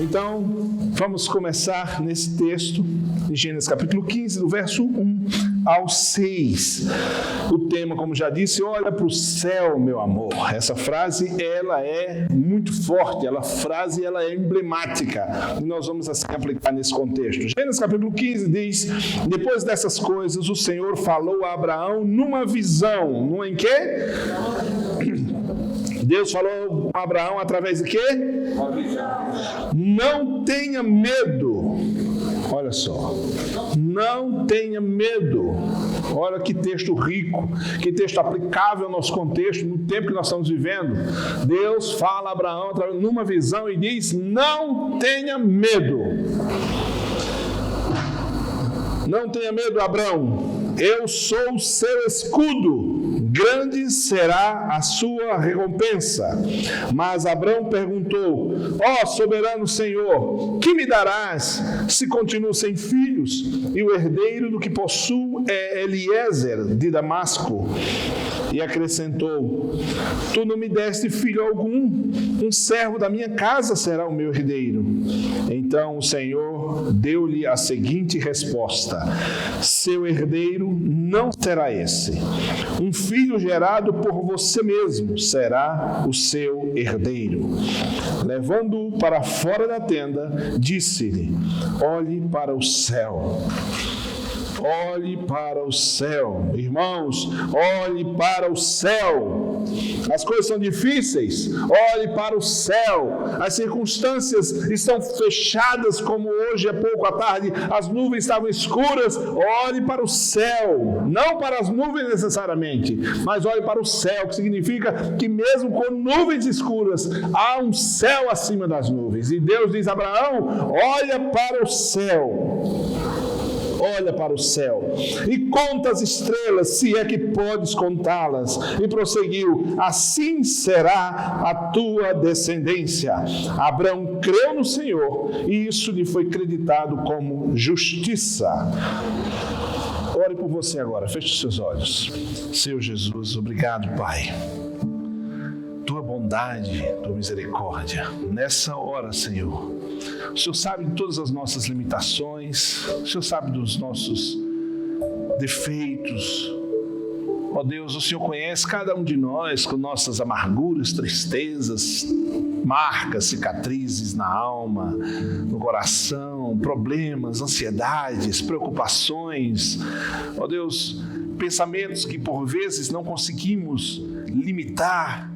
Então, vamos começar nesse texto, em Gênesis capítulo 15, do verso 1 ao 6. O tema, como já disse, olha para o céu, meu amor. Essa frase, ela é muito forte, ela é emblemática. E nós vamos assim aplicar nesse contexto. Gênesis capítulo 15 diz, depois dessas coisas, o Senhor falou a Abraão numa visão. Numa em quê? Deus falou com Abraão através de quê? Não tenha medo. Olha só. Não tenha medo. Olha que texto rico, que texto aplicável ao nosso contexto, no tempo que nós estamos vivendo. Deus fala a Abraão numa visão e diz, não tenha medo. Não tenha medo, Abraão. Eu sou o seu escudo. Grande será a sua recompensa. Mas Abrão perguntou, ó soberano Senhor, que me darás se continuo sem filhos? E o herdeiro do que possuo é Eliezer de Damasco. E acrescentou, tu não me deste filho algum, um servo da minha casa será o meu herdeiro. Então o Senhor deu-lhe a seguinte resposta, seu herdeiro não será esse. Um filho gerado por você mesmo será o seu herdeiro. Levando-o para fora da tenda, disse-lhe, olhe para o céu. Olhe para o céu. Irmãos, olhe para o céu. As coisas são difíceis. Olhe para o céu. As circunstâncias estão fechadas, como hoje há pouco à tarde. As nuvens estavam escuras. Olhe para o céu. Não para as nuvens necessariamente, mas olhe para o céu, que significa que mesmo com nuvens escuras, há um céu acima das nuvens. E Deus diz a Abraão, olha para o céu. Olha para o céu e conta as estrelas, se é que podes contá-las. E prosseguiu, assim será a tua descendência. Abraão creu no Senhor e isso lhe foi creditado como justiça. Ore por você agora, feche os seus olhos. Senhor Jesus, obrigado, Pai. Tua bondade, tua misericórdia. Nessa hora, Senhor, o Senhor sabe de todas as nossas limitações, o Senhor sabe dos nossos defeitos. Ó Deus, o Senhor conhece cada um de nós com nossas amarguras, tristezas, marcas, cicatrizes na alma, no coração, problemas, ansiedades, preocupações. Ó Deus, pensamentos que por vezes não conseguimos limitar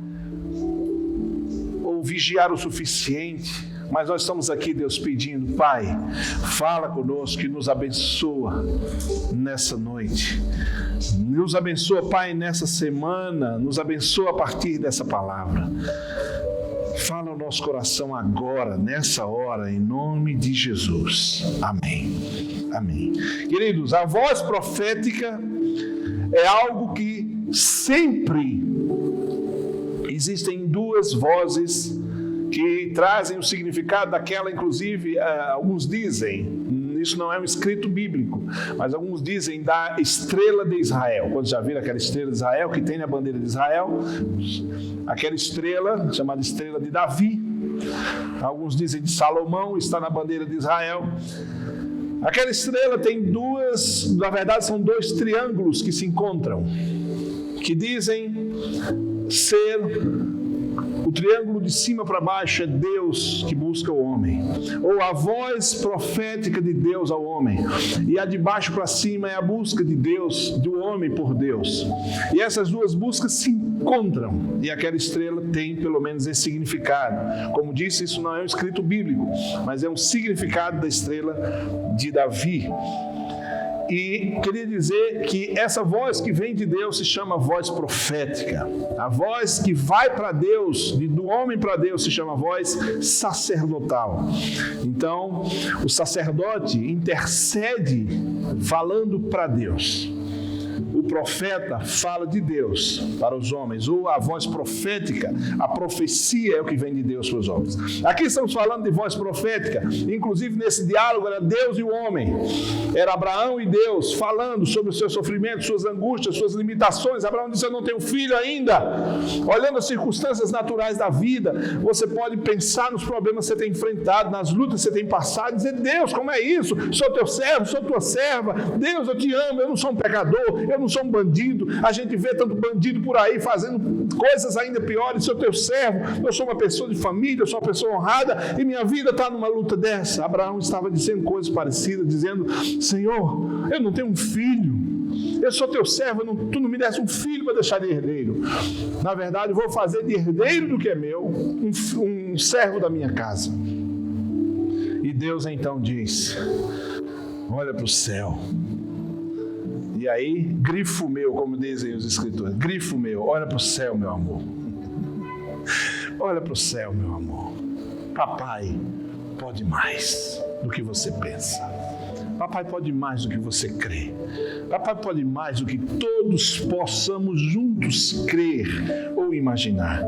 ou vigiar o suficiente. Mas nós estamos aqui, Deus, pedindo, Pai, fala conosco e nos abençoa nessa noite. Nos abençoa, Pai, nessa semana, nos abençoa a partir dessa palavra. Fala ao nosso coração agora, nessa hora, em nome de Jesus. Amém. Amém. Queridos, a voz profética é algo que sempre existem duas vozes que trazem o significado daquela, inclusive, alguns dizem, isso não é um escrito bíblico, mas alguns dizem da estrela de Israel. Quando já viram aquela estrela de Israel que tem na bandeira de Israel, aquela estrela chamada estrela de Davi, alguns dizem de Salomão, está na bandeira de Israel. Aquela estrela tem duas, na verdade são dois triângulos que se encontram, que dizem ser... O triângulo de cima para baixo é Deus que busca o homem, ou a voz profética de Deus ao homem, e a de baixo para cima é a busca de Deus, do homem por Deus. E essas duas buscas se encontram, e aquela estrela tem pelo menos esse significado. Como disse, isso não é um escrito bíblico, mas é um significado da estrela de Davi. E queria dizer que essa voz que vem de Deus se chama voz profética. A voz que vai para Deus, do homem para Deus, se chama voz sacerdotal. Então, o sacerdote intercede falando para Deus. O profeta fala de Deus para os homens, ou a voz profética, a profecia é o que vem de Deus para os homens. Aqui estamos falando de voz profética, inclusive nesse diálogo era Deus e o homem, era Abraão e Deus falando sobre os seus sofrimentos, suas angústias, suas limitações. Abraão disse: eu não tenho filho ainda. Olhando as circunstâncias naturais da vida, você pode pensar nos problemas que você tem enfrentado, nas lutas que você tem passado, e dizer: Deus, como é isso? Sou teu servo, sou tua serva. Deus, eu te amo, eu não sou um pecador, eu não sou um bandido. A gente vê tanto bandido por aí fazendo coisas ainda piores. Sou teu servo, eu sou uma pessoa de família, eu sou uma pessoa honrada e minha vida está numa luta dessa. Abraão estava dizendo coisas parecidas, dizendo: Senhor, eu não tenho um filho, eu sou teu servo, tu não me deste um filho para deixar de herdeiro. Na verdade, eu vou fazer de herdeiro do que é meu um servo da minha casa. E Deus então diz: olha para o céu. E aí, grifo meu, como dizem os escritores, grifo meu, olha para o céu, meu amor. Olha para o céu, meu amor. Papai pode mais do que você pensa. Papai pode mais do que você crê. Papai pode mais do que todos possamos juntos crer ou imaginar.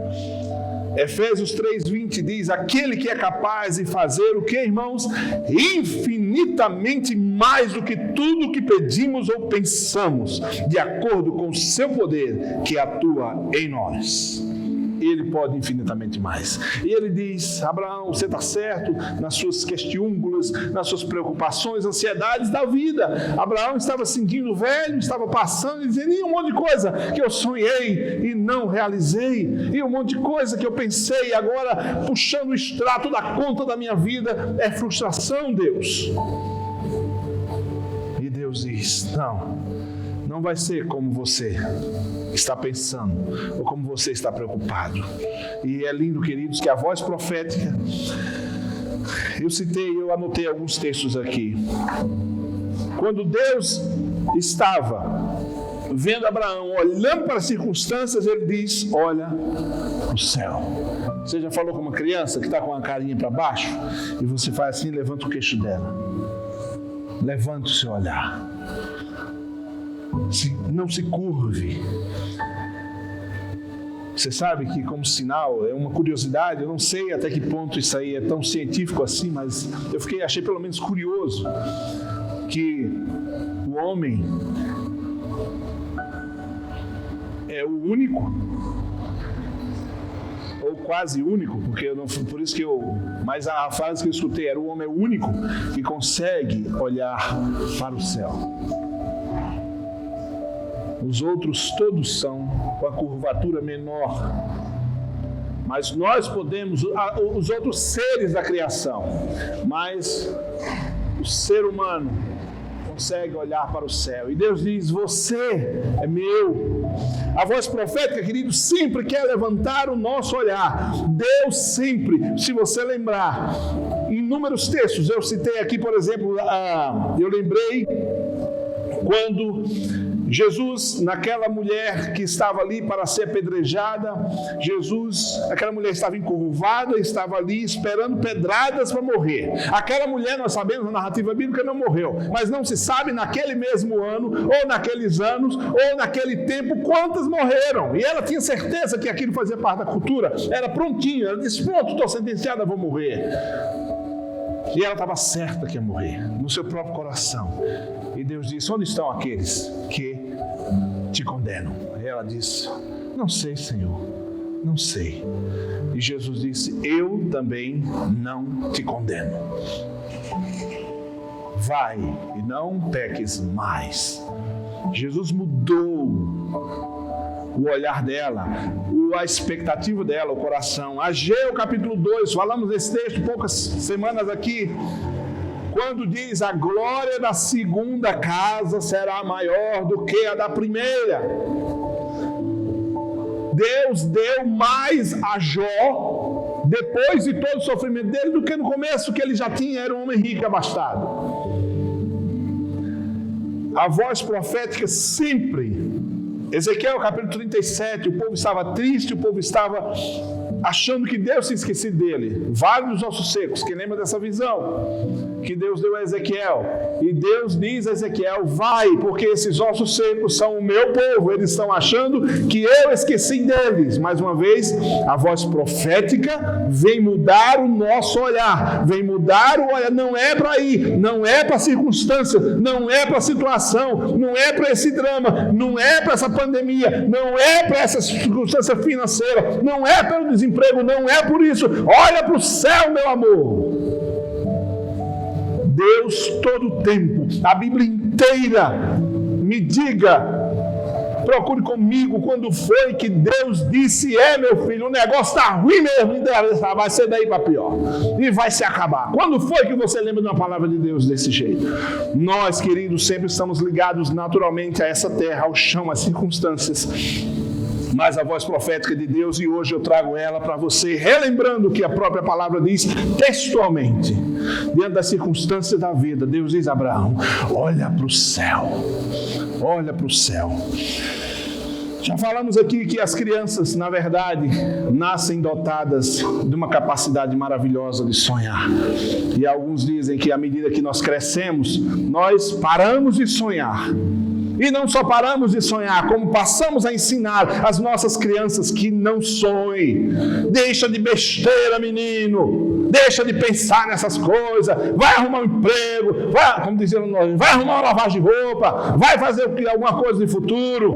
Efésios 3:20 diz: aquele que é capaz de fazer o que, irmãos? Infinitamente mais do que tudo que pedimos ou pensamos, de acordo com o seu poder que atua em nós. Ele pode infinitamente mais. E ele diz: Abraão, você está certo nas suas questiúngulas, nas suas preocupações, ansiedades da vida. Abraão estava se sentindo velho, estava passando e dizendo: e um monte de coisa que eu sonhei e não realizei, e um monte de coisa que eu pensei e agora puxando o extrato da conta da minha vida é frustração, Deus. E Deus diz: não vai ser como você está pensando ou como você está preocupado. E é lindo, queridos, que a voz profética, eu anotei alguns textos aqui. Quando Deus estava vendo Abraão olhando para as circunstâncias, ele diz: olha para o céu. Você já falou com uma criança que está com a carinha para baixo e você faz assim, levanta o queixo dela, levanta o seu olhar, não se curve. Você sabe que, como sinal, é uma curiosidade, eu não sei até que ponto isso aí é tão científico assim, mas achei pelo menos curioso que o homem é o único, ou quase único, porque por isso que mas a frase que eu escutei era: o homem é o único que consegue olhar para o céu. Os outros todos são com a curvatura menor. Mas nós podemos, os outros seres da criação, mas o ser humano consegue olhar para o céu. E Deus diz: você é meu. A voz profética, querido, sempre quer levantar o nosso olhar. Deus sempre, se você lembrar, em inúmeros textos, eu citei aqui, por exemplo, eu lembrei quando Jesus, naquela mulher que estava ali para ser apedrejada, aquela mulher estava encurvada, estava ali esperando pedradas para morrer. Aquela mulher, nós sabemos, na narrativa bíblica, não morreu, mas não se sabe naquele mesmo ano, ou naqueles anos, ou naquele tempo, quantas morreram. E ela tinha certeza que aquilo fazia parte da cultura, era prontinho, ela disse: pronto, estou sentenciada, vou morrer. E ela estava certa que ia morrer, no seu próprio coração. E Deus disse: onde estão aqueles que te condenam? E ela disse: não sei, Senhor, não sei. E Jesus disse: eu também não te condeno. Vai e não peques mais. Jesus mudou o olhar dela, a expectativa dela, o coração. Ageu capítulo 2, falamos desse texto poucas semanas aqui, quando diz: a glória da segunda casa será maior do que a da primeira. Deus deu mais a Jó, depois de todo o sofrimento dele, do que no começo, que ele já tinha, era um homem rico e abastado. A voz profética sempre. Ezequiel capítulo 37, o povo estava triste, o povo estava achando que Deus tinha esquecido dele. Vale dos ossos secos, quem lembra dessa visão? que Deus deu a Ezequiel. E Deus diz a Ezequiel: vai, porque esses ossos secos são o meu povo. Eles estão achando que eu esqueci deles. Mais uma vez, a voz profética vem mudar o nosso olhar. Vem mudar o olhar. Não é para ir, não é para a circunstância, não é para a situação, não é para esse drama, não é para essa pandemia, não é para essa circunstância financeira, não é pelo desemprego, não é por isso. Olha para o céu, meu amor. Deus todo o tempo, a Bíblia inteira, me diga, procure comigo quando foi que Deus disse: meu filho, o negócio está ruim mesmo, vai ser daí para pior, e vai se acabar. Quando foi que você lembra de uma palavra de Deus desse jeito? Nós, queridos, sempre estamos ligados naturalmente a essa terra, ao chão, às circunstâncias, mas a voz profética de Deus, e hoje eu trago ela para você, relembrando o que a própria palavra diz textualmente, diante das circunstâncias da vida. Deus diz a Abraão: olha para o céu, olha para o céu. Já falamos aqui que as crianças, na verdade, nascem dotadas de uma capacidade maravilhosa de sonhar. E alguns dizem que à medida que nós crescemos, nós paramos de sonhar. E não só paramos de sonhar, como passamos a ensinar as nossas crianças que não sonhem. Deixa de besteira, menino. Deixa de pensar nessas coisas. Vai arrumar um emprego. Vai, como diziam nós, vai arrumar uma lavagem de roupa. Vai fazer alguma coisa de futuro.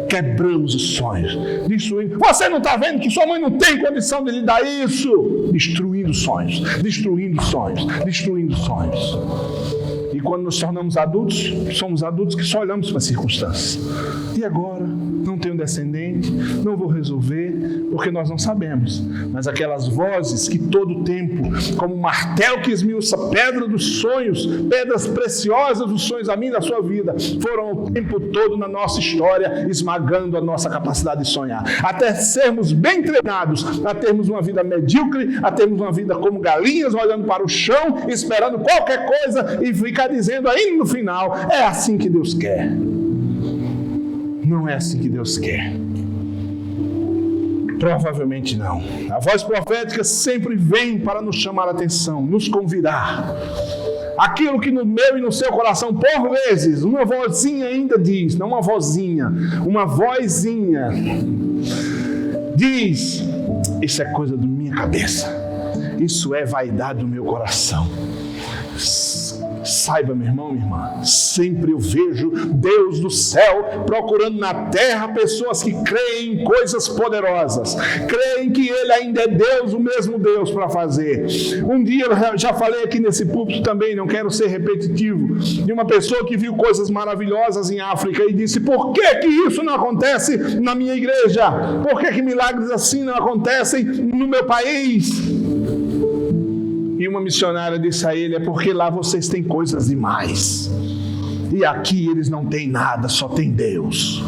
Quebramos os sonhos. Destruindo. Você não está vendo que sua mãe não tem condição de lhe dar isso? Destruindo sonhos. Destruindo sonhos. Destruindo sonhos. E quando nos tornamos adultos, somos adultos que só olhamos para as circunstâncias. E agora? Não tenho descendente, não vou resolver, porque nós não sabemos. Mas aquelas vozes que todo o tempo, como um martelo que esmiuça pedra dos sonhos, pedras preciosas dos sonhos a mim e da sua vida, foram o tempo todo na nossa história, esmagando a nossa capacidade de sonhar. Até sermos bem treinados, a termos uma vida medíocre, a termos uma vida como galinhas, olhando para o chão, esperando qualquer coisa e ficar dizendo ainda no final: é assim que Deus quer. Não é assim que Deus quer. Provavelmente não. A voz profética sempre vem para nos chamar a atenção, nos convidar. Aquilo que no meu e no seu coração, por vezes, uma vozinha ainda diz, não uma vozinha, uma vozinha diz: isso é coisa da minha cabeça, isso é vaidade do meu coração. Saiba, meu irmão, minha irmã, sempre eu vejo Deus do céu procurando na terra pessoas que creem em coisas poderosas, creem que Ele ainda é Deus, o mesmo Deus para fazer. Um dia eu já falei aqui nesse púlpito também, não quero ser repetitivo, de uma pessoa que viu coisas maravilhosas em África e disse: por que que isso não acontece na minha igreja? Por que que milagres assim não acontecem no meu país? E uma missionária disse a ele: é porque lá vocês têm coisas demais. E aqui eles não têm nada, só tem Deus.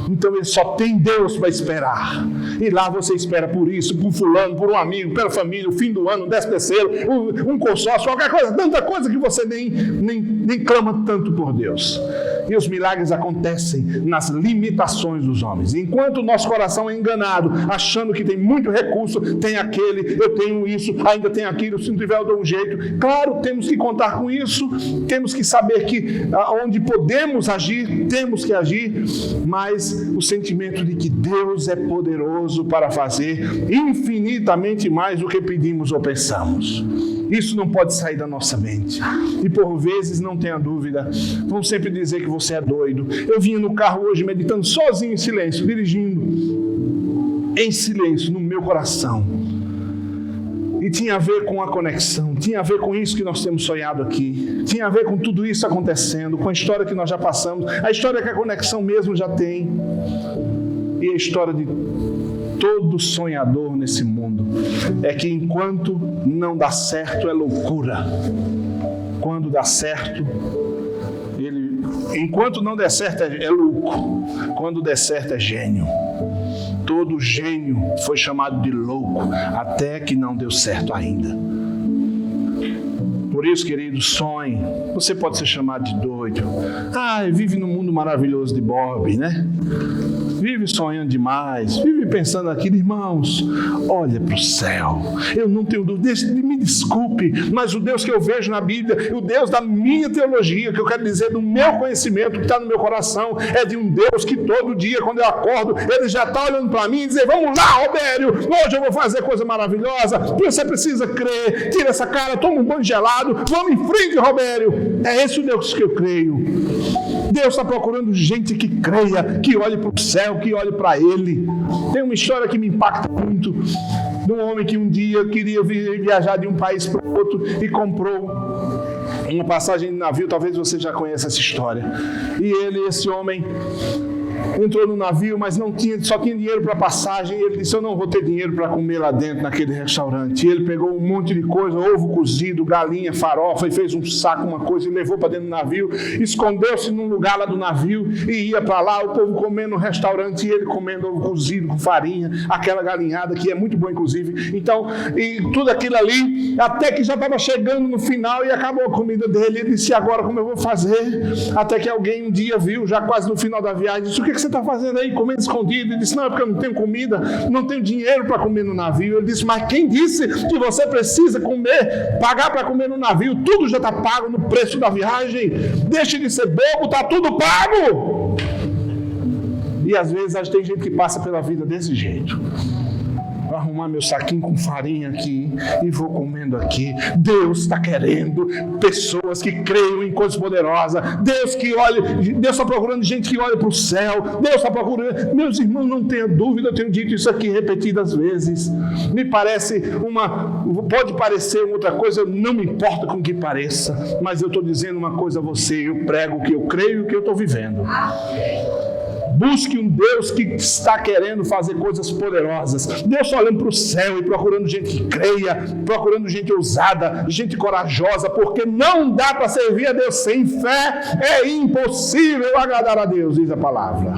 Então eles só tem Deus para esperar. E lá você espera por isso, por fulano, por um amigo, pela família, o fim do ano, 10º, um consórcio, qualquer coisa, tanta coisa que você nem clama tanto por Deus. E os milagres acontecem nas limitações dos homens. Enquanto o nosso coração é enganado, achando que tem muito recurso, tem aquele, eu tenho isso, ainda tem aquilo, se não tiver eu dou um jeito. Claro, temos que contar com isso, temos que saber que onde podemos agir, temos que agir, mas o sentimento de que Deus é poderoso para fazer infinitamente mais do que pedimos ou pensamos. Isso não pode sair da nossa mente. E por vezes, não tenha dúvida, vão sempre dizer que você é doido. Eu vinha no carro hoje meditando sozinho em silêncio, dirigindo em silêncio no meu coração. E tinha a ver com a conexão, tinha a ver com isso que nós temos sonhado aqui, tinha a ver com tudo isso acontecendo, com a história que nós já passamos, a história que a conexão mesmo já tem, e a história de todo sonhador nesse mundo é que enquanto não dá certo é loucura, quando dá certo, enquanto não der certo é louco, quando der certo é gênio. Todo gênio foi chamado de louco, até que não deu certo ainda. Por isso, querido, sonhe. Você pode ser chamado de doido. Vive num mundo maravilhoso de Bob, né? Vive sonhando demais, vive pensando aquilo. Irmãos, olha para o céu. Eu não tenho dúvida, me desculpe, mas o Deus que eu vejo na Bíblia, o Deus da minha teologia, que eu quero dizer, do meu conhecimento, que está no meu coração, é de um Deus que todo dia, quando eu acordo, Ele já está olhando para mim e dizer: vamos lá, Robério, hoje eu vou fazer coisa maravilhosa. Você precisa crer, tira essa cara, toma um banho gelado, vamos em frente, Robério. É esse o Deus que eu creio. Deus está procurando gente que creia, que olhe para o céu, que olhe para Ele. Tem uma história que me impacta muito, de um homem que um dia queria viajar de um país para o outro e comprou uma passagem de navio. Talvez você já conheça essa história. E esse homem entrou no navio, mas só tinha dinheiro para passagem. E ele disse: eu não vou ter dinheiro para comer lá dentro, naquele restaurante. E ele pegou um monte de coisa, ovo cozido, galinha, farofa, e fez um saco, uma coisa, e levou para dentro do navio, escondeu-se num lugar lá do navio, e ia para lá, o povo comendo no restaurante, e ele comendo ovo cozido com farinha, aquela galinhada, que é muito boa, inclusive. Então, e tudo aquilo ali, até que já estava chegando no final, e acabou a comida dele. Ele disse: agora como eu vou fazer? Até que alguém um dia viu, já quase no final da viagem, disse: o que você está fazendo aí, comendo escondido? Ele disse: não, é porque eu não tenho comida, não tenho dinheiro para comer no navio. Ele disse: mas quem disse que você precisa comer, pagar para comer no navio? Tudo já está pago no preço da viagem. Deixe de ser bobo, está tudo pago. E às vezes tem gente que passa pela vida desse jeito. Vou arrumar meu saquinho com farinha aqui e vou comendo aqui. Deus está querendo pessoas que creiam em coisas poderosas. Deus está procurando gente que olha para o céu. Deus está procurando. Meus irmãos, não tenha dúvida, eu tenho dito isso aqui repetidas vezes. Me parece pode parecer outra coisa, eu não me importa com o que pareça, mas eu estou dizendo uma coisa a você: eu prego o que eu creio e o que eu estou vivendo. Busque um Deus que está querendo fazer coisas poderosas. Deus está olhando para o céu e procurando gente que creia, procurando gente ousada, gente corajosa, porque não dá para servir a Deus sem fé. É impossível agradar a Deus, diz a palavra.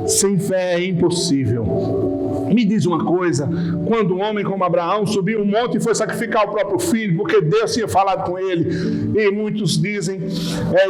Sem fé é impossível. Me diz uma coisa: quando um homem como Abraão subiu um monte e foi sacrificar o próprio filho, porque Deus tinha falado com ele, e muitos dizem,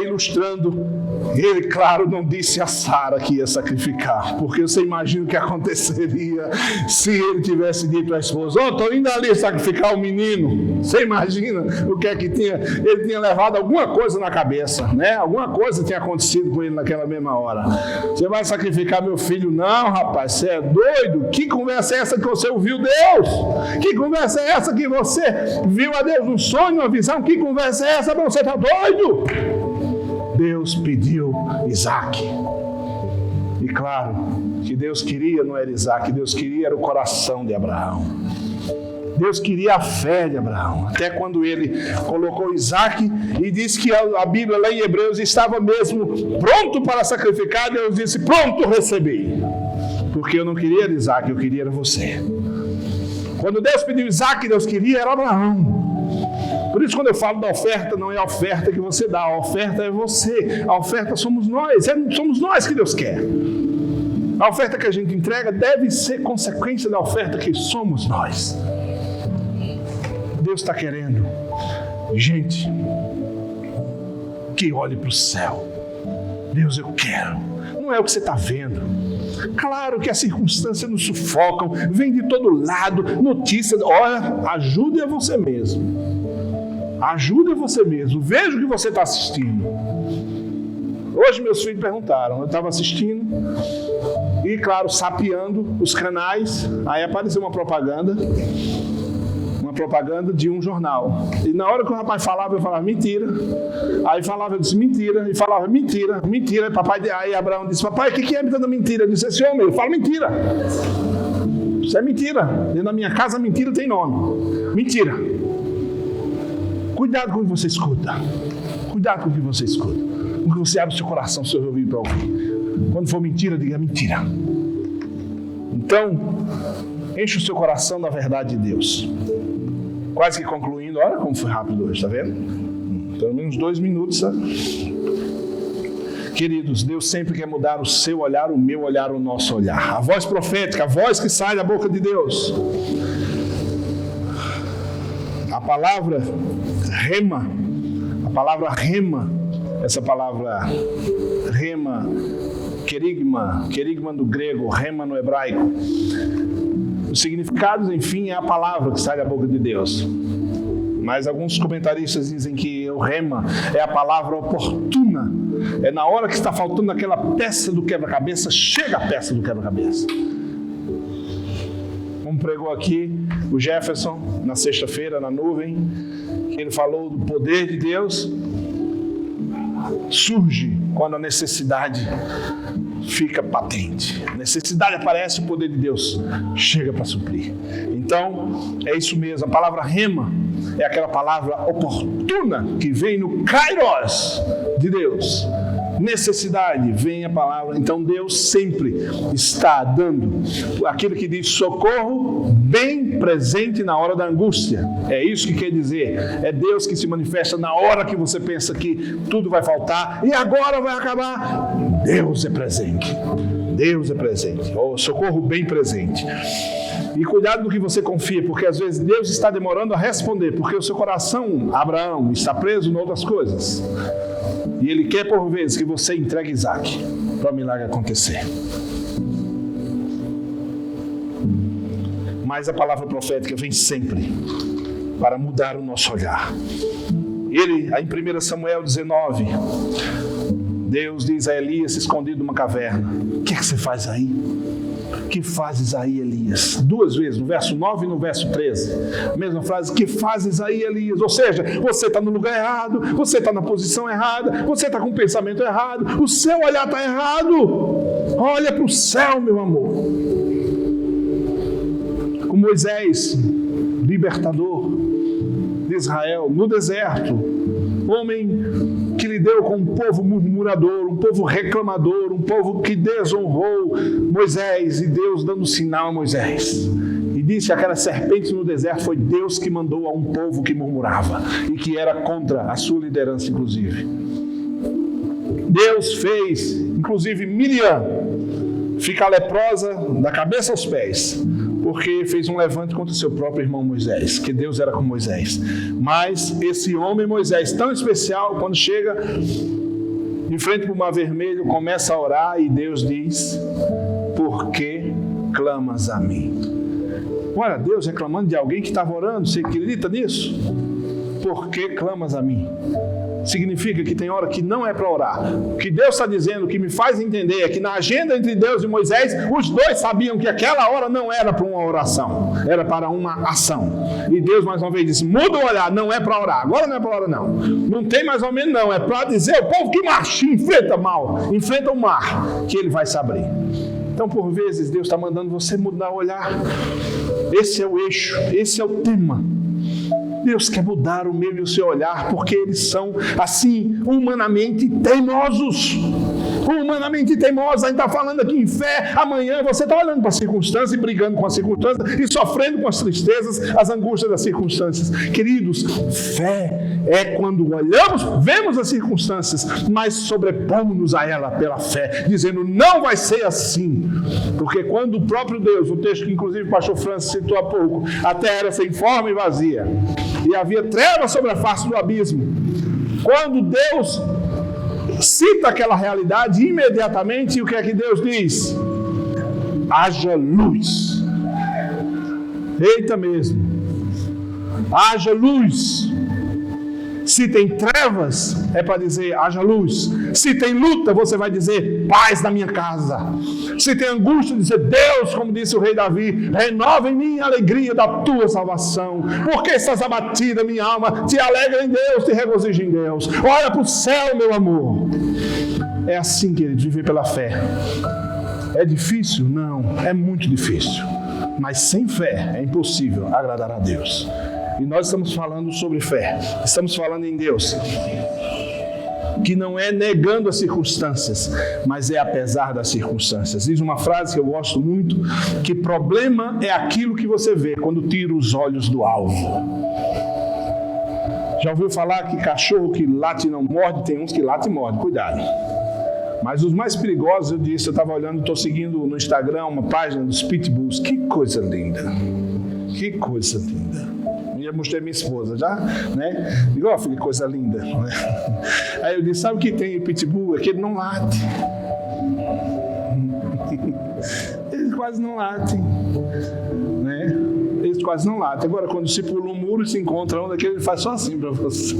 ilustrando, ele, claro, não disse a Sara que ia sacrificar, porque você imagina o que aconteceria se ele tivesse dito à esposa: estou indo ali sacrificar o menino. Você imagina o que é que tinha? Ele tinha levado alguma coisa na cabeça, né? Alguma coisa tinha acontecido com ele naquela mesma hora. Você vai sacrificar meu filho? Não, rapaz, você é doido? Que conversa é essa que você ouviu Deus? Que conversa é essa que você viu a Deus num sonho, numa visão? Que conversa é essa? Você está doido? Deus pediu Isaac. E claro, que Deus queria não era Isaac, Deus queria era o coração de Abraão. Deus queria a fé de Abraão. Até quando ele colocou Isaac e disse que a Bíblia lá em Hebreus estava mesmo pronto para sacrificar, Deus disse: pronto, recebi. Porque eu não queria era Isaac, eu queria era você. Quando Deus pediu Isaac, Deus queria era Abraão. Por isso, quando eu falo da oferta, não é a oferta que você dá, a oferta é você, a oferta somos nós, somos nós que Deus quer. A oferta que a gente entrega deve ser consequência da oferta que somos nós. Deus está querendo gente que olhe para o céu. Deus, eu quero. Não é o que você está vendo. Claro que as circunstâncias nos sufocam, vem de todo lado, notícias. Olha, ajude a você mesmo. Ajude você mesmo. Veja o que você está assistindo. Hoje meus filhos perguntaram. Eu estava assistindo e, claro, sapeando os canais. Aí apareceu uma propaganda de um jornal. E na hora que o rapaz falava, eu falava mentira. Aí falava, eu disse mentira. E falava mentira. Aí Abraão disse: papai, o que é tanta mentira? Eu disse: esse homem, eu falo mentira. Isso é mentira. Dentro da minha casa, mentira tem nome. Mentira. Cuidado com o que você escuta. Cuidado com o que você escuta. Com o que você abre o seu coração, o seu ouvido para ouvir. Quando for mentira, diga mentira. Então, enche o seu coração da verdade de Deus. Quase que concluindo, olha como foi rápido hoje, está vendo? Pelo menos 2 minutos. Tá? Queridos, Deus sempre quer mudar o seu olhar, o meu olhar, o nosso olhar. A voz profética, a voz que sai da boca de Deus. A palavra rema, essa palavra rema, querigma no grego, rema no hebraico. Os significados, enfim, é a palavra que sai da boca de Deus. Mas alguns comentaristas dizem que o rema é a palavra oportuna. É na hora que está faltando aquela peça do quebra-cabeça, chega a peça do quebra-cabeça. Como pregou aqui o Jefferson na sexta-feira na nuvem, ele falou do poder de Deus. Surge quando a necessidade fica patente. A necessidade aparece, o poder de Deus chega para suprir. Então, é isso mesmo. A palavra rema é aquela palavra oportuna que vem no kairos de Deus. Necessidade, vem a palavra. Então Deus sempre está dando aquilo que diz socorro bem presente na hora da angústia. É isso que quer dizer. É Deus que se manifesta na hora que você pensa que tudo vai faltar e agora vai acabar. Deus é presente. Deus é presente. O socorro bem presente. E cuidado no que você confia, porque às vezes Deus está demorando a responder, porque o seu coração, Abraão, está preso em outras coisas. E Ele quer por vezes que você entregue Isaac para o milagre acontecer. Mas a palavra profética vem sempre para mudar o nosso olhar. Ele, em 1 Samuel 19, Deus diz a Elias escondido numa caverna: o que você faz aí? O que fazes aí, Elias? 2 vezes, no verso 9 e no verso 13. A mesma frase: que fazes aí, Elias? Ou seja, você está no lugar errado, você está na posição errada, você está com o pensamento errado, o seu olhar está errado. Olha para o céu, meu amor. Com Moisés, libertador de Israel, no deserto, homem que lidou com um povo murmurador, um povo reclamador, um povo que desonrou Moisés, e Deus dando sinal a Moisés. E disse que aquela serpente no deserto foi Deus que mandou a um povo que murmurava e que era contra a sua liderança, inclusive. Deus fez, inclusive, Miriam ficar leprosa da cabeça aos pés, porque fez um levante contra o seu próprio irmão Moisés, que Deus era com Moisés. Mas esse homem Moisés, tão especial, quando chega em frente para o Mar Vermelho, começa a orar e Deus diz: por que clamas a mim? Olha, Deus reclamando de alguém que estava orando. Você acredita nisso? Por que clamas a mim? Significa que tem hora que não é para orar. O que Deus está dizendo, o que me faz entender, é que na agenda entre Deus e Moisés, os dois sabiam que aquela hora não era para uma oração, era para uma ação. E Deus mais uma vez disse: muda o olhar, não é para orar. Agora não é para orar, não. Não tem mais ou menos, não. É para dizer ao povo que marcha, enfrenta mal, enfrenta o mar, que ele vai se abrir. Então, por vezes, Deus está mandando você mudar o olhar. Esse é o eixo, esse é o tema. Deus quer mudar o meu e o seu olhar, porque eles são, assim, humanamente teimosos. Humanamente teimosos. A gente está falando aqui em fé. Amanhã você está olhando para a circunstância e brigando com a circunstância e sofrendo com as tristezas, as angústias das circunstâncias. Queridos, fé é quando olhamos, vemos as circunstâncias, mas sobrepomos-nos a ela pela fé, dizendo: não vai ser assim. Porque quando o próprio Deus, o texto que inclusive o pastor Francis citou há pouco, a terra era sem forma e vazia, e havia trevas sobre a face do abismo. Quando Deus cita aquela realidade, imediatamente o que é que Deus diz? Haja luz. Eita mesmo. Haja luz. Se tem trevas, é para dizer haja luz. Se tem luta, você vai dizer paz na minha casa. Se tem angústia, dizer Deus, como disse o rei Davi, renova em mim a alegria da tua salvação. Porque estás abatida, minha alma, te alegra em Deus, te regozija em Deus. Olha para o céu, meu amor. É assim, querido, viver pela fé. É difícil? Não, é muito difícil. Mas sem fé é impossível agradar a Deus. E nós estamos falando sobre fé, estamos falando em Deus, que não é negando as circunstâncias, mas é apesar das circunstâncias. Diz uma frase que eu gosto muito, que problema é aquilo que você vê quando tira os olhos do alvo. Já ouviu falar que cachorro que late e não morde? Tem uns que late e morde, cuidado. Mas os mais perigosos, eu estava olhando, estou seguindo no Instagram uma página dos Pitbulls. Que coisa linda, que coisa linda. já mostrei a minha esposa, já, né? Digo, ó, filho, que coisa linda. Né? Aí eu disse, sabe o que tem em Pitbull? É que ele não late. Eles quase não latem, né? Eles quase não latem. Agora, quando se pula um muro e se encontra um daquele, ele faz só assim para você.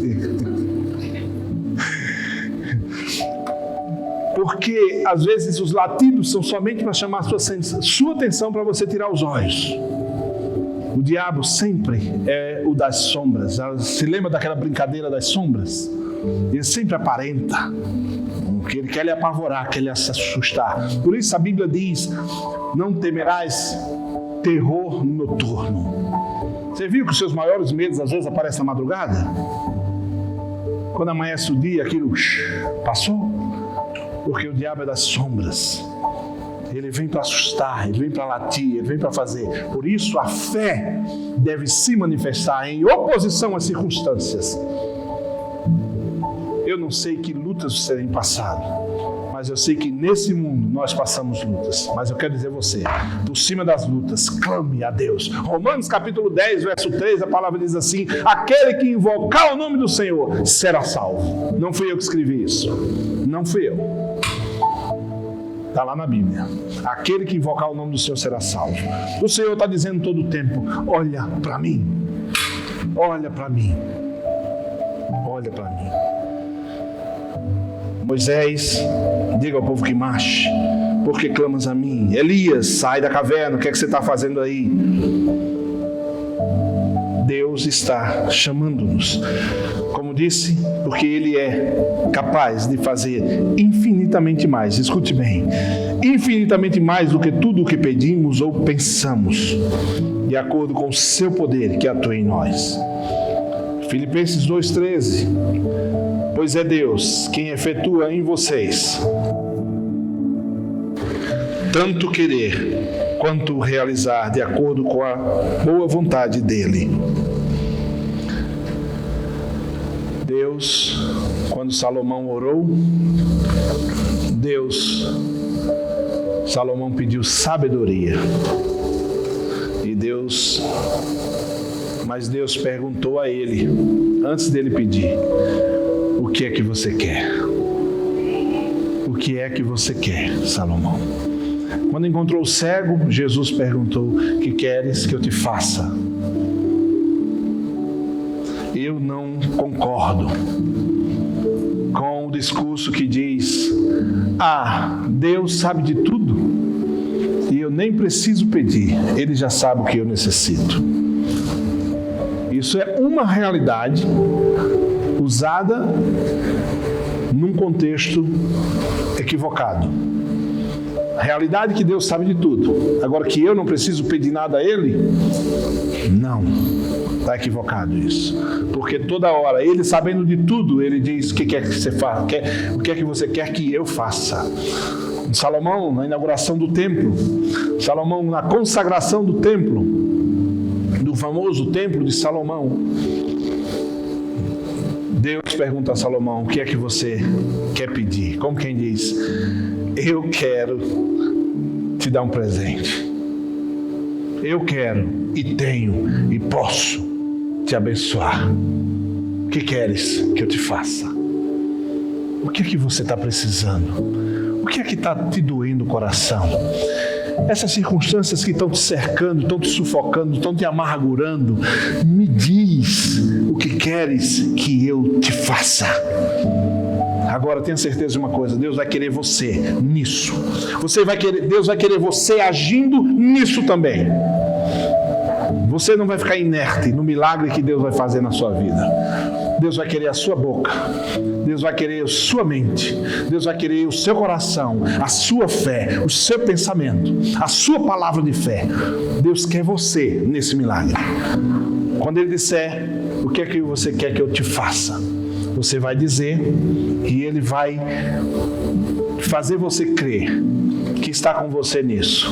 Porque, às vezes, os latidos são somente para chamar sua atenção para você tirar os olhos. O diabo sempre é o das sombras. Se lembra daquela brincadeira das sombras? Ele sempre aparenta. Ele quer lhe apavorar, quer lhe assustar. Por isso a Bíblia diz, não temerás terror noturno. Você viu que os seus maiores medos às vezes aparecem na madrugada? Quando amanhece o dia, aquilo passou. Porque o diabo é das sombras. Ele vem para assustar, ele vem para latir, ele vem para fazer. Por isso a fé deve se manifestar em oposição às circunstâncias. Eu não sei que lutas você tem passado, mas eu sei que nesse mundo nós passamos lutas. Mas eu quero dizer a você, por cima das lutas, clame a Deus. Romanos capítulo 10, verso 3, a palavra diz assim, aquele que invocar o nome do Senhor será salvo. Não fui eu que escrevi isso, não fui eu. Está lá na Bíblia. Aquele que invocar o nome do Senhor será salvo. O Senhor está dizendo todo o tempo, olha para mim, olha para mim, olha para mim. Moisés, diga ao povo que marche, porque clamas a mim. Elias, sai da caverna, o que é que você está fazendo aí? Deus está chamando-nos. Como disse, porque Ele é capaz de fazer infinitamente mais, escute bem, infinitamente mais do que tudo o que pedimos ou pensamos, de acordo com o seu poder que atua em nós. Filipenses 2,13, pois é Deus quem efetua em vocês tanto querer quanto realizar de acordo com a boa vontade dEle. Deus, quando Salomão orou, Salomão pediu sabedoria. Mas Deus perguntou a ele, antes dele pedir, o que é que você quer? O que é que você quer, Salomão? Quando encontrou o cego, Jesus perguntou, que queres que eu te faça? Eu não concordo com o discurso que diz, Deus sabe de tudo e eu nem preciso pedir, Ele já sabe o que eu necessito. Isso é uma realidade usada num contexto equivocado. A realidade é que Deus sabe de tudo. Agora que eu não preciso pedir nada a Ele, não. Está equivocado isso. Porque toda hora, Ele sabendo de tudo, Ele diz o que quer que você faça, o que é que você quer que eu faça. Salomão, na inauguração do templo, Salomão, na consagração do templo, do famoso templo de Salomão, Deus pergunta a Salomão, o que é que você quer pedir? Como quem diz, eu quero te dar um presente. Eu quero e tenho e posso te abençoar. O que queres que eu te faça? O que é que você está precisando? O que é que está te doendo o coração? Essas circunstâncias que estão te cercando, estão te sufocando, estão te amargurando, me diz o que queres que eu te faça. Agora tenha certeza de uma coisa, Deus vai querer você nisso. Deus vai querer você agindo nisso também. Você não vai ficar inerte no milagre que Deus vai fazer na sua vida. Deus vai querer a sua boca, Deus vai querer a sua mente, Deus vai querer o seu coração, a sua fé, o seu pensamento, a sua palavra de fé. Deus quer você nesse milagre. Quando Ele disser, o que é que você quer que eu te faça? Você vai dizer e Ele vai fazer você crer que está com você nisso.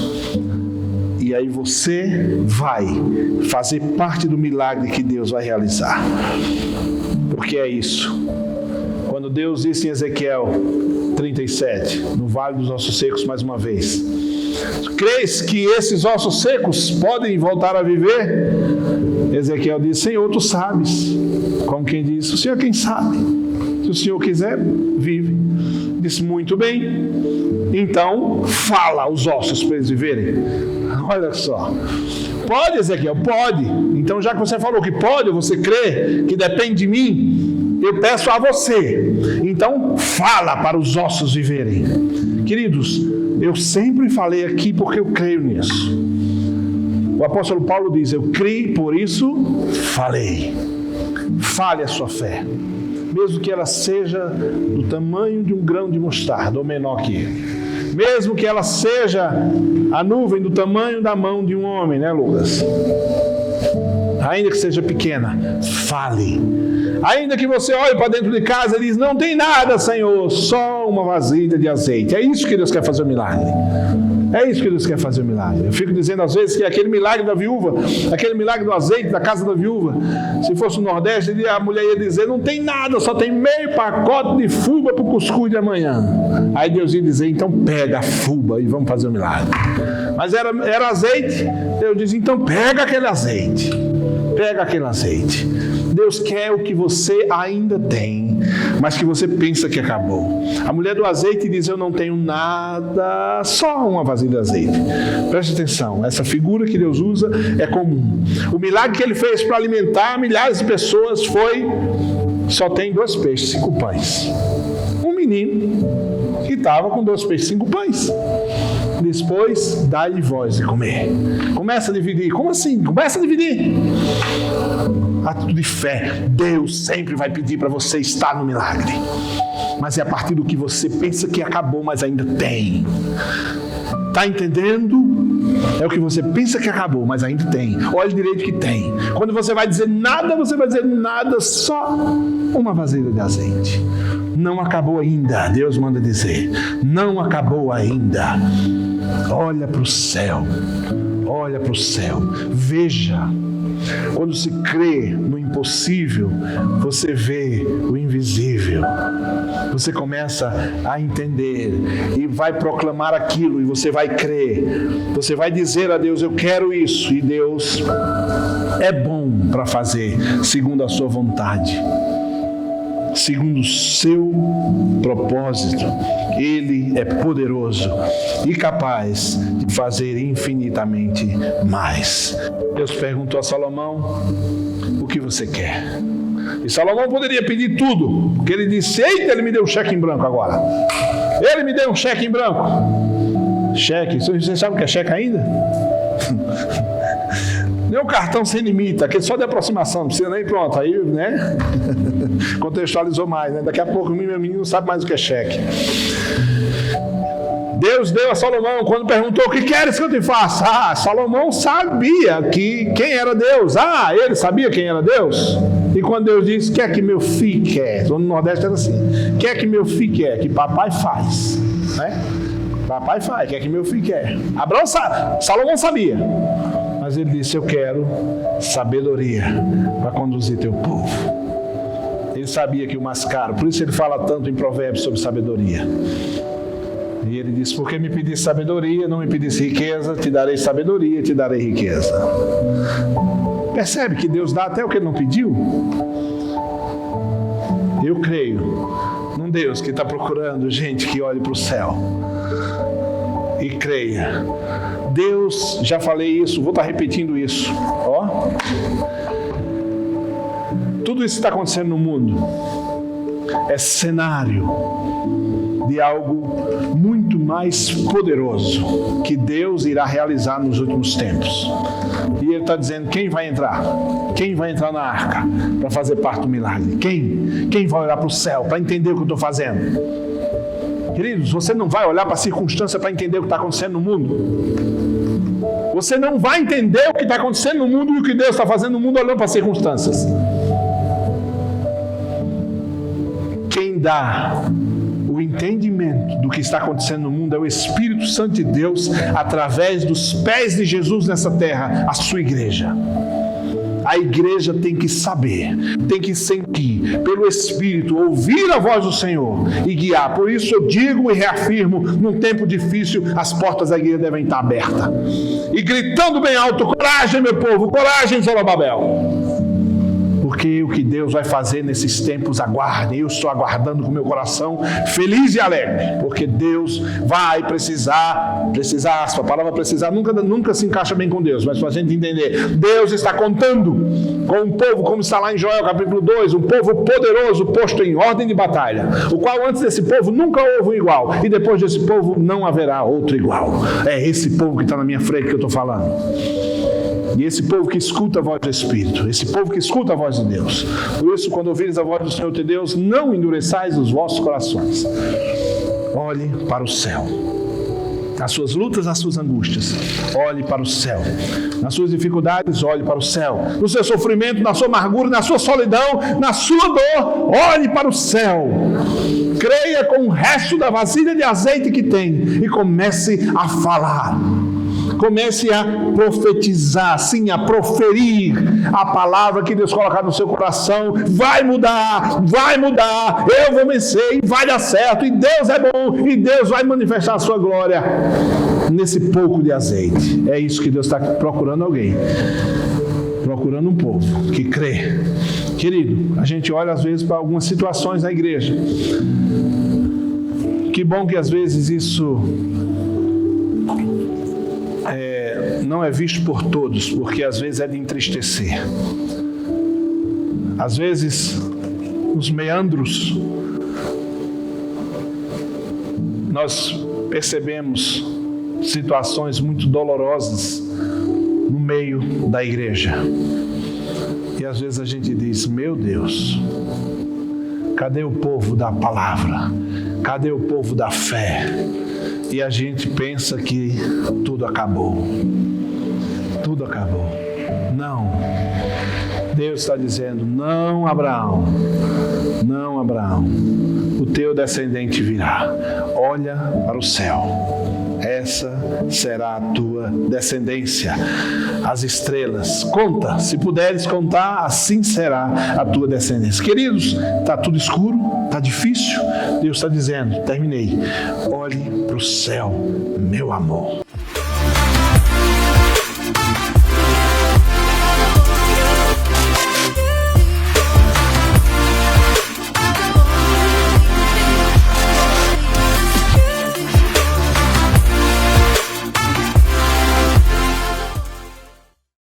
E aí você vai fazer parte do milagre que Deus vai realizar. Porque é isso. Quando Deus disse em Ezequiel 37, no Vale dos Ossos Secos mais uma vez, Crês que esses ossos secos podem voltar a viver? Ezequiel diz: Senhor, tu sabes. Como quem diz: o Senhor quem sabe. Se o Senhor quiser, vive. Diz: muito bem. Então, fala aos ossos para eles viverem. Olha só. Pode, Ezequiel? Pode. Então, já que você falou que pode, você crê que depende de mim, eu peço a você. Então, fala para os ossos viverem. Queridos, eu sempre falei aqui porque eu creio nisso. O apóstolo Paulo diz: eu criei, por isso falei. Fale a sua fé, mesmo que ela seja do tamanho de um grão de mostarda ou menor que ele. Mesmo que ela seja a nuvem do tamanho da mão de um homem, né, Lucas? Ainda que seja pequena, fale. Ainda que você olhe para dentro de casa e diz: não tem nada, Senhor, só uma vasilha de azeite. É isso que Deus quer fazer o milagre. É isso que Deus quer fazer o milagre. Eu fico dizendo às vezes que aquele milagre da viúva, aquele milagre do azeite da casa da viúva, se fosse no Nordeste, a mulher ia dizer: não tem nada, só tem meio pacote de fuba para o cuscuz de amanhã. Aí Deus ia dizer: então pega a fuba e vamos fazer o milagre. Mas era azeite. Deus diz: então pega aquele azeite. Pega aquele azeite. Deus quer o que você ainda tem, mas que você pensa que acabou. A mulher do azeite diz: eu não tenho nada, só uma vasilha de azeite. Preste atenção, essa figura que Deus usa é comum. O milagre que Ele fez para alimentar milhares de pessoas foi: só tem 2 peixes, 5 pães. Um menino que estava com 2 peixes, 5 pães. Depois, dá-lhe voz de comer. Começa a dividir. Como assim? Começa a dividir. Ato de fé. Deus sempre vai pedir para você estar no milagre. Mas é a partir do que você pensa que acabou, mas ainda tem. Está entendendo? É o que você pensa que acabou, mas ainda tem. Olha direito que tem. Quando você vai dizer nada, você vai dizer nada, só uma vasilha de azeite. Não acabou ainda, Deus manda dizer. Não acabou ainda. Olha para o céu. Olha para o céu. Veja. Quando se crê no impossível, você vê o invisível. Você começa a entender e vai proclamar aquilo e você vai crer. Você vai dizer a Deus: eu quero isso. E Deus é bom para fazer segundo a sua vontade, segundo o seu propósito. Ele é poderoso e capaz de fazer infinitamente mais. Deus perguntou a Salomão: o que você quer? E Salomão poderia pedir tudo, porque ele disse: eita, ele me deu um cheque em branco agora. Ele me deu um cheque em branco. Cheque, você sabe o que é cheque ainda? Nem um cartão sem limite, aquele só de aproximação, não precisa nem pronto, aí, né? Contextualizou mais, né? Daqui a pouco o meu menino não sabe mais o que é cheque. Deus deu a Salomão quando perguntou: o que queres que eu te faça? Ah, Salomão sabia quem era Deus. Ah, ele sabia quem era Deus. E quando Deus disse: quer que meu filho quer? No Nordeste era assim: quer que meu filho quer? Que papai faz, né? Papai faz, quer que meu filho quer. Abraão sabe, Salomão sabia. Mas ele disse: eu quero sabedoria para conduzir teu povo. Ele sabia que o mais caro, por isso ele fala tanto em Provérbios sobre sabedoria. E ele disse: porque me pedisse sabedoria, não me pedisse riqueza, te darei sabedoria, te darei riqueza. Percebe que Deus dá até o que ele não pediu? Eu creio num Deus que está procurando gente que olhe para o céu e creia. Deus, já falei isso, vou estar repetindo isso. Ó, tudo isso que está acontecendo no mundo é cenário de algo muito mais poderoso que Deus irá realizar nos últimos tempos. E Ele está dizendo: quem vai entrar? Quem vai entrar na arca para fazer parte do milagre? Quem vai olhar para o céu para entender o que eu estou fazendo? Queridos, você não vai olhar para a circunstância para entender o que está acontecendo no mundo. Você não vai entender o que está acontecendo no mundo e o que Deus está fazendo no mundo olhando para as circunstâncias. Quem dá o entendimento do que está acontecendo no mundo é o Espírito Santo de Deus, através dos pés de Jesus nessa terra, a sua igreja. A igreja tem que saber, tem que sentir, pelo Espírito, ouvir a voz do Senhor e guiar. Por isso eu digo e reafirmo, num tempo difícil, as portas da igreja devem estar abertas. E gritando bem alto: coragem, meu povo, coragem, Zorobabel. Porque o que Deus vai fazer nesses tempos, aguardem. Eu estou aguardando com meu coração feliz e alegre, porque Deus vai precisar, a palavra precisar nunca se encaixa bem com Deus, mas para a gente entender, Deus está contando com um povo, como está lá em Joel capítulo 2, um povo poderoso, posto em ordem de batalha, o qual antes desse povo nunca houve um igual, e depois desse povo não haverá outro igual. É esse povo que está na minha frente que eu estou falando. E esse povo que escuta a voz do Espírito, esse povo que escuta a voz de Deus. Por isso, quando ouvires a voz do Senhor teu Deus, não endureçais os vossos corações. Olhe para o céu. Nas suas lutas, nas suas angústias, olhe para o céu. Nas suas dificuldades, olhe para o céu. No seu sofrimento, na sua amargura, na sua solidão, na sua dor, olhe para o céu. Creia com o resto da vasilha de azeite que tem e comece a falar. Comece a profetizar, sim, a proferir a palavra que Deus colocar no seu coração. Vai mudar, eu vou vencer e vai dar certo, e Deus é bom, e Deus vai manifestar a sua glória nesse pouco de azeite. É isso que Deus está procurando alguém, procurando um povo que crê. Querido, a gente olha às vezes para algumas situações na igreja. Que bom que às vezes isso não é visto por todos, porque às vezes é de entristecer. Às vezes, nos meandros, nós percebemos situações muito dolorosas no meio da igreja. E às vezes a gente diz: meu Deus, cadê o povo da palavra? Cadê o povo da fé? E a gente pensa que tudo acabou. Tudo acabou. Não. Deus está dizendo: não, Abraão. Não, Abraão. O teu descendente virá. Olha para o céu. Essa será a tua descendência. As estrelas. Conta. Se puderes contar, assim será a tua descendência. Queridos, está tudo escuro. Está difícil. Deus está dizendo: terminei. Olhe para o céu, meu amor.